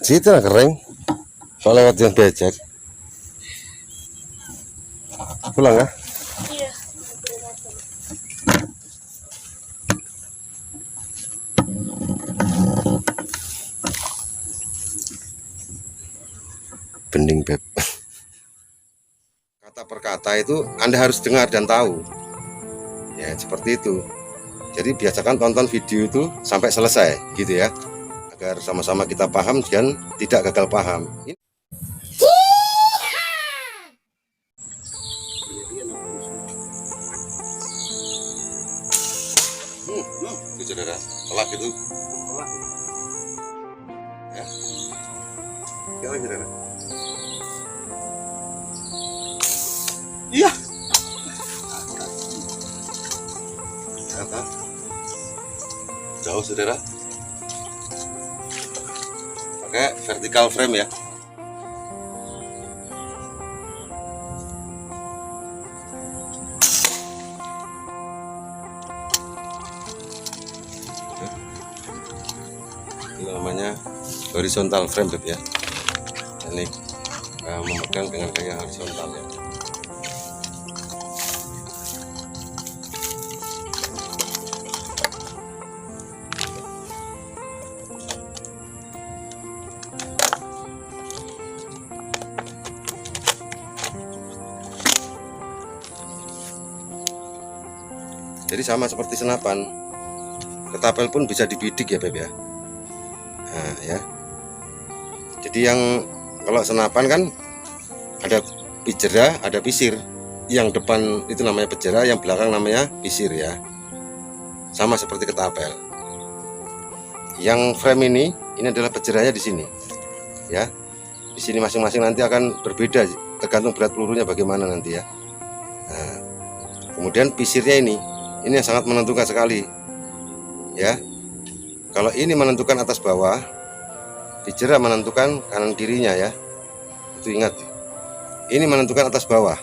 Situ lah kering. Soalnya lewat jalan becek. Pulang ya? Iya. Bening beb. Kata per kata itu Anda harus dengar dan tahu. Ya seperti itu. Jadi biasakan tonton video itu sampai selesai gitu ya. Agar sama-sama kita paham dan tidak gagal paham. Itu saudara, telak itu. Ya. Gimana saudara? Iya. Ternyata jauh saudara. Pakai vertical frame ya. Ini namanya horizontal frame beb ya. Ini memegang dengan gaya horizontal ya. Jadi sama seperti senapan, ketapel pun bisa dibidik ya beb ya. Nah ya. Jadi yang kalau senapan kan ada pijera, ada pisir. Yang depan itu namanya pijera, yang belakang namanya pisir ya. Sama seperti ketapel. Yang frame ini adalah pijeranya di sini. Ya. Di sini masing-masing nanti akan berbeda tergantung berat pelurunya bagaimana nanti ya. Nah, kemudian pisirnya ini yang sangat menentukan sekali. Ya. Kalau ini menentukan atas bawah, pijera menentukan kanan kirinya ya. Itu ingat. Ini menentukan atas bawah.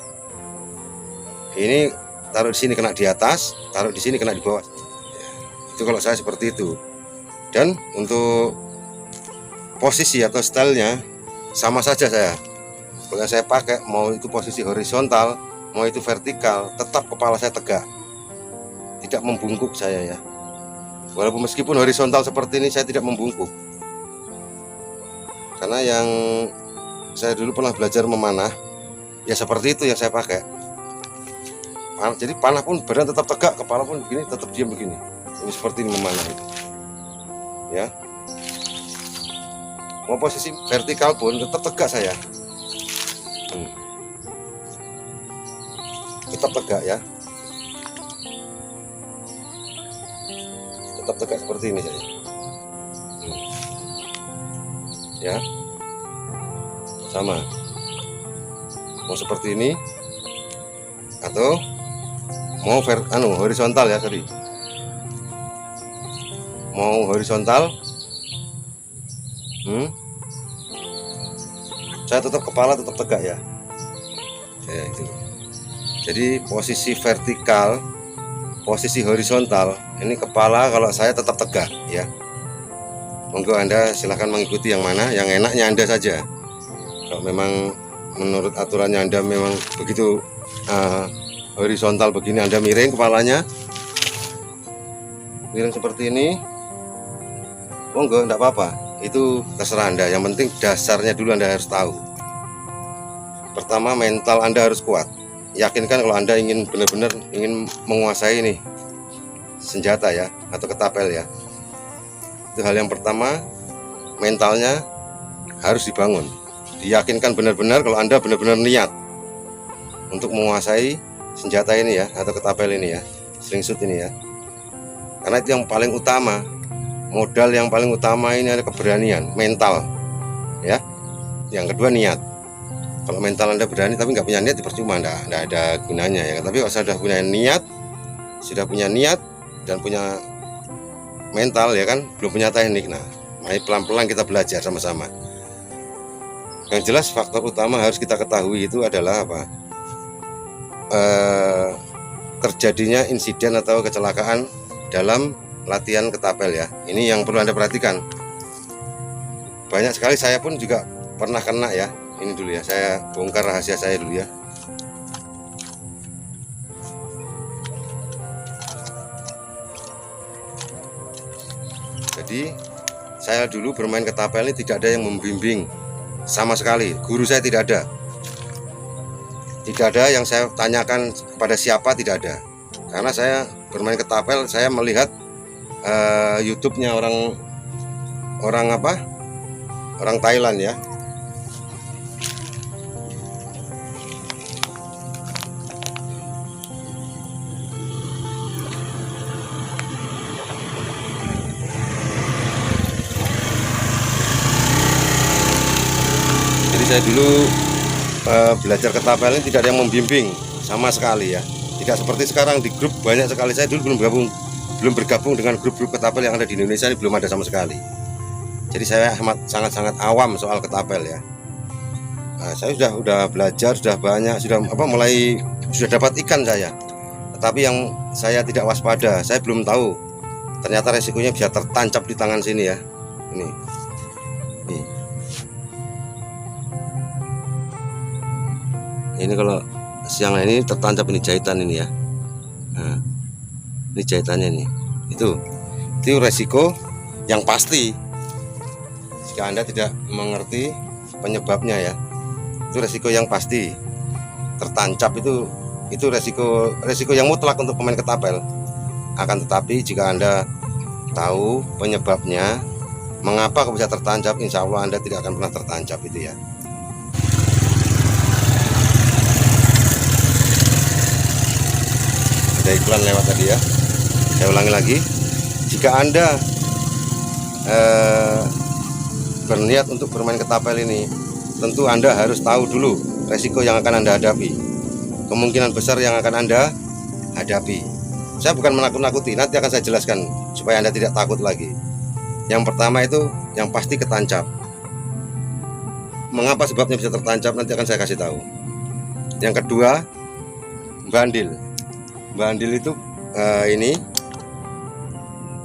Ini taruh di sini kena di atas, taruh di sini kena di bawah. Ya, itu kalau saya seperti itu. Dan untuk posisi atau stylenya sama saja saya. Kalau saya pakai mau itu posisi horizontal, mau itu vertikal, tetap kepala saya tegak. Tidak membungkuk saya ya. Walaupun meskipun horizontal seperti ini saya tidak membungkuk. Karena yang saya dulu pernah belajar memanah, ya seperti itu yang saya pakai. Jadi panah pun badan tetap tegak, kepala pun begini, tetap diam begini. Ini seperti ini memanah itu. Ya. Mau posisi vertikal pun tetap tegak saya. Tetap tegak ya. Tetap tegak seperti ini saya. Ya. Sama. Mau seperti ini atau mau horizontal ya, sorry. Mau horizontal. Saya tetap kepala tetap tegak ya. Ya itu. Jadi posisi vertikal, posisi horizontal, ini kepala kalau saya tetap tegak ya. Monggo Anda silahkan mengikuti yang mana, yang enaknya Anda saja. Kalau memang menurut aturannya Anda memang begitu horizontal begini, Anda miring kepalanya, miring seperti ini, monggo enggak apa-apa. Itu terserah Anda, yang penting dasarnya dulu Anda harus tahu. Pertama, mental Anda harus kuat. Yakinkan kalau Anda ingin benar-benar ingin menguasai nih senjata ya, atau ketapel ya. Itu hal yang pertama, mentalnya harus dibangun. Diyakinkan benar-benar kalau Anda benar-benar niat untuk menguasai senjata ini ya, atau ketapel ini ya, slingshot ini ya. Karena itu yang paling utama. Modal yang paling utama ini adalah keberanian, mental ya. Yang kedua niat. Kalau mental Anda berani tapi nggak punya niat, percuma, nggak ada gunanya ya. Tapi kalau sudah punya niat dan punya mental ya kan, belum punya teknik. Nah, mari pelan-pelan kita belajar sama-sama. Yang jelas faktor utama harus kita ketahui itu adalah apa? Terjadinya insiden atau kecelakaan dalam latihan ketapel ya. Ini yang perlu Anda perhatikan. banyak sekali, saya pun juga pernah kena ya. Ini dulu ya, saya bongkar rahasia saya dulu ya. Jadi saya dulu bermain ketapel ini tidak ada yang membimbing sama sekali. Guru saya tidak ada. Tidak ada yang saya tanyakan kepada siapa, tidak ada. Karena saya bermain ketapel, saya melihat YouTube-nya orang Thailand ya. Jadi saya dulu belajar ketapel ini tidak ada yang membimbing sama sekali ya. Tidak seperti sekarang di grup banyak sekali. Saya dulu belum bergabung dengan grup-grup ketapel yang ada di Indonesia ini, belum ada sama sekali. Jadi saya sangat-sangat awam soal ketapel ya. Nah, saya sudah belajar, sudah banyak, sudah dapat ikan saya. Tetapi yang saya tidak waspada, saya belum tahu ternyata resikonya bisa tertancap di tangan sini ya. Ini. Ini kalau siang ini tertancap, ini jahitan ini ya. Nah, ini jahitannya nih. Itu resiko yang pasti. Jika Anda tidak mengerti penyebabnya ya, itu resiko yang pasti. Tertancap itu resiko yang mutlak untuk pemain ketapel. Akan tetapi jika Anda tahu penyebabnya, mengapa kok bisa tertancap, insya Allah Anda tidak akan pernah tertancap itu ya. Ada iklan lewat tadi ya. Saya ulangi lagi, jika Anda berniat untuk bermain ketapel ini, tentu Anda harus tahu dulu resiko yang akan Anda hadapi, kemungkinan besar yang akan Anda hadapi. Saya bukan menakut-nakuti, nanti akan saya jelaskan supaya Anda tidak takut lagi. Yang pertama itu yang pasti ketancap. Mengapa sebabnya bisa tertancap, nanti akan saya kasih tahu. Yang kedua, bandil. Bandil itu ini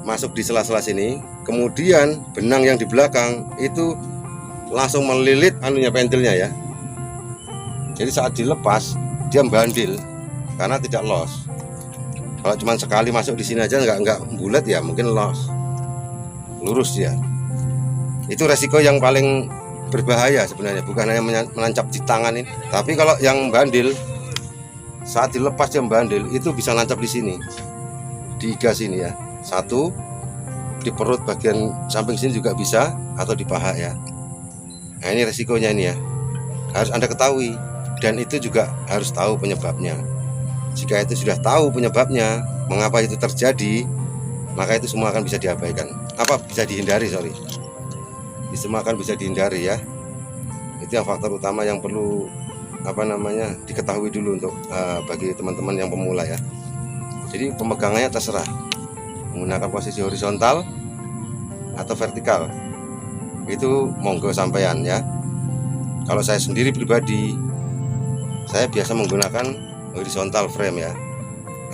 masuk di sela-sela sini, kemudian benang yang di belakang itu langsung melilit pentilnya ya. Jadi saat dilepas dia bandil karena tidak los. Kalau cuma sekali masuk di sini aja nggak bulat ya, mungkin los, lurus dia. Itu resiko yang paling berbahaya sebenarnya, bukan hanya menancap di tangan ini, tapi kalau yang bandil saat dilepas dia bandil itu bisa nancap di sini, di iga sini ya. Satu di perut bagian samping sini juga bisa, atau di paha ya. Nah ini resikonya ini ya, harus Anda ketahui, dan itu juga harus tahu penyebabnya. Jika itu sudah tahu penyebabnya, mengapa itu terjadi, maka itu semua akan bisa diabaikan. Bisa dihindari, sorry. Itu semua akan bisa dihindari ya. Itu yang faktor utama yang perlu diketahui dulu untuk bagi teman-teman yang pemula ya. Jadi pemegangannya terserah, menggunakan posisi horizontal atau vertikal, itu monggo sampean ya. Kalau saya sendiri pribadi, saya biasa menggunakan horizontal frame ya,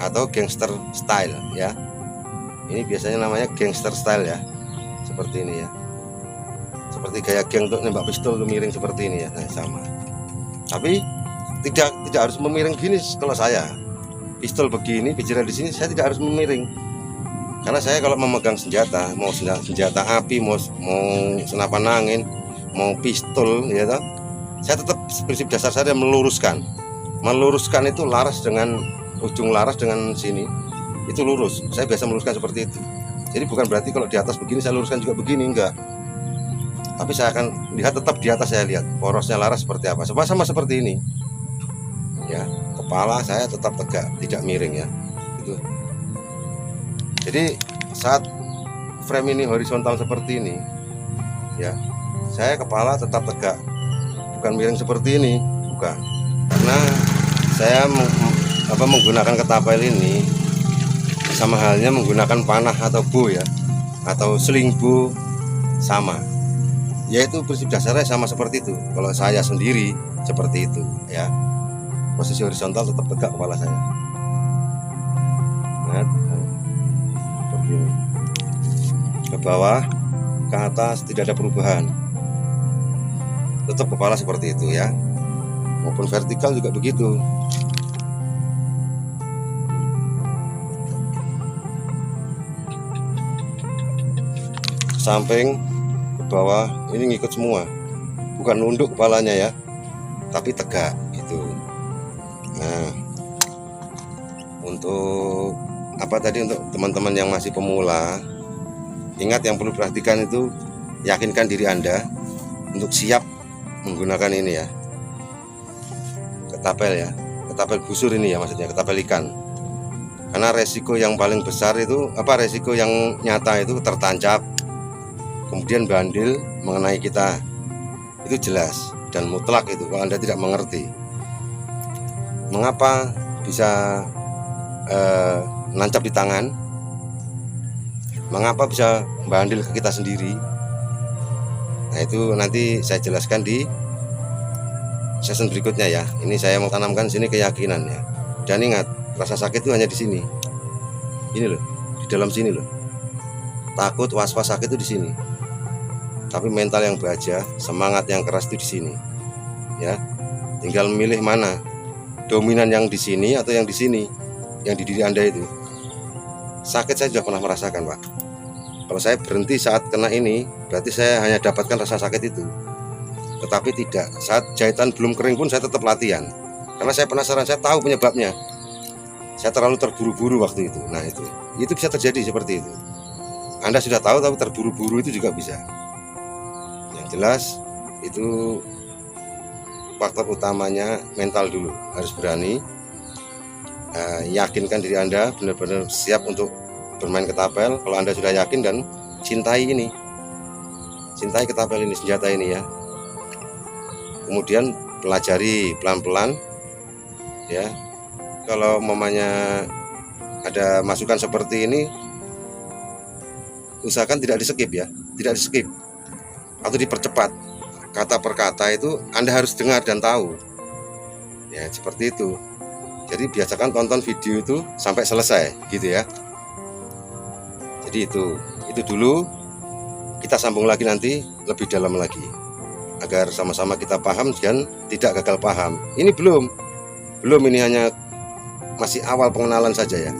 atau gangster style ya. Ini biasanya namanya gangster style ya, seperti ini ya, seperti gaya geng untuk nembak pistol miring seperti ini ya. Nah, sama. Tapi tidak harus memiring gini. Kalau saya pistol begini, bicara di sini, saya tidak harus memiring. Karena saya kalau memegang senjata, mau senjata api, mau senapan angin, mau pistol, ya toh, saya tetap prinsip dasar saya meluruskan. Meluruskan itu laras dengan ujung laras dengan sini, itu lurus. Saya biasa meluruskan seperti itu. Jadi bukan berarti kalau di atas begini saya luruskan juga begini, enggak. Tapi saya akan lihat tetap di atas, saya lihat porosnya laras seperti apa. Sama seperti ini. Ya, kepala saya tetap tegak, tidak miring ya. Itu. Jadi saat frame ini horizontal seperti ini, ya, saya kepala tetap tegak, bukan miring seperti ini, bukan. Karena saya menggunakan ketapel ini sama halnya menggunakan panah atau bow ya, atau sling bow, sama. Yaitu prinsip dasarnya sama seperti itu. Kalau saya sendiri seperti itu ya, posisi horizontal tetap tegak kepala saya. Nah, seperti ini. Ke bawah, ke atas tidak ada perubahan. tetap kepala seperti itu ya, maupun vertikal juga begitu. Samping ke bawah ini ngikut semua, bukan nunduk kepalanya ya, tapi tegak itu. Nah, untuk apa tadi, untuk teman-teman yang masih pemula, ingat yang perlu perhatikan itu, yakinkan diri Anda untuk siap menggunakan ini ya, ketapel ya, ketapel busur ini ya, maksudnya ketapel ikan. Karena resiko yang paling besar itu resiko yang nyata itu tertancap, kemudian bandil mengenai kita, itu jelas dan mutlak itu kalau Anda tidak mengerti. Mengapa bisa nancap di tangan, mengapa bisa bandil ke kita sendiri, nah itu nanti saya jelaskan di season berikutnya ya. Ini saya mau tanamkan sini keyakinan ya. Dan ingat, rasa sakit itu hanya di sini. Ini loh, di dalam sini loh. Takut, was-was, sakit itu di sini. Tapi mental yang baja, semangat yang keras itu di sini. Ya. Tinggal milih mana. Dominan yang di sini atau yang di sini, yang di diri Anda itu. Sakit saya sudah pernah merasakan, Pak. Kalau saya berhenti saat kena ini, berarti saya hanya dapatkan rasa sakit itu. Tetapi tidak, saat jahitan belum kering pun saya tetap latihan. Karena saya penasaran, saya tahu penyebabnya. Saya terlalu terburu-buru waktu itu. Nah itu bisa terjadi seperti itu. Anda sudah tahu tapi terburu-buru itu juga bisa. Yang jelas itu faktor utamanya mental dulu, harus berani. Yakinkan diri Anda benar-benar siap untuk bermain ketapel. Kalau Anda sudah yakin dan cintai ini, cintai ketapel ini, senjata ini ya. Kemudian pelajari pelan-pelan ya. Kalau mamanya ada masukan seperti ini, usahakan tidak di skip ya, tidak di skip atau dipercepat. Kata per kata itu Anda harus dengar dan tahu ya, seperti itu. Jadi biasakan tonton video itu sampai selesai gitu ya. Jadi itu dulu, kita sambung lagi nanti lebih dalam lagi agar sama-sama kita paham dan tidak gagal paham. Ini belum, ini hanya masih awal pengenalan saja ya.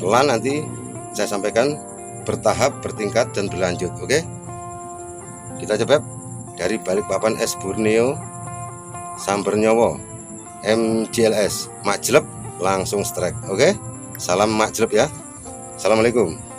Pelan nanti saya sampaikan, bertahap, bertingkat dan berlanjut. Oke? Kita coba dari Balikpapan S Borneo, Samber Nyowo, MJLS, Majlep langsung strike. Oke? Salam Majlep ya. Assalamualaikum.